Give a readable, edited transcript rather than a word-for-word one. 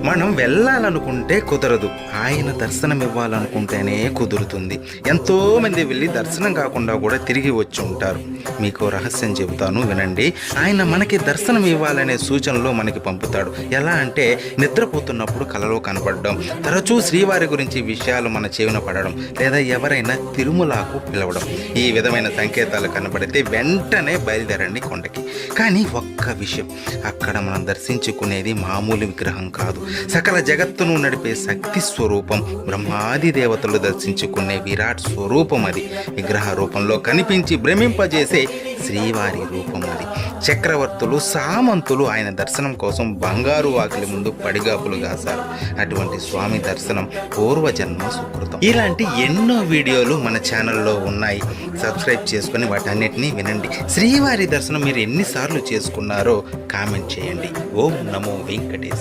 మనం వెళ్ళాలనుకుంటే కుదరదు, ఆయన దర్శనం ఇవ్వాలనుకుంటేనే కుదురుతుంది. ఎంతోమంది వెళ్ళి దర్శనం కాకుండా కూడా తిరిగి వచ్చి ఉంటారు. మీకు రహస్యం చెబుతాను, వినండి. ఆయన మనకి దర్శనం ఇవ్వాలనే సూచనలు మనకి పంపుతాడు. ఎలా అంటే నిద్రపోతున్నప్పుడు కలలో కనపడడం, తరచూ శ్రీవారి గురించి విషయాలు మన చెవిన పడడం, లేదా ఎవరైనా తిరుమలకు పిలవడం. ఈ విధమైన సంకేతాలు కనబడితే వెంటనే బయలుదేరండి కొండకి. కానీ ఒక్క విషయం, అక్కడ మనం దర్శించుకునేది మామూలు విగ్రహం కాదు, సకల జగత్తును నడిపే శక్తి స్వరూపం, బ్రహ్మాది దేవతలు దర్శించుకునే విరాట్ స్వరూపం అది. విగ్రహ రూపంలో కనిపించి భ్రమింపజేసే శ్రీవారి రూపం అది. చక్రవర్తులు, సామంతులు ఆయన దర్శనం కోసం బంగారు వాకిలి ముందు పడిగాపులు కాశారు. అటువంటి స్వామి దర్శనం పూర్వజన్మ సుకృతం. ఇలాంటి ఎన్నో వీడియోలు మన ఛానల్లో ఉన్నాయి. సబ్స్క్రైబ్ చేసుకుని వాటన్నిటినీ వినండి. శ్రీవారి దర్శనం మీరు ఎన్నిసార్లు చేసుకున్నారో కామెంట్ చేయండి. ఓం నమో వెంకటేశ్.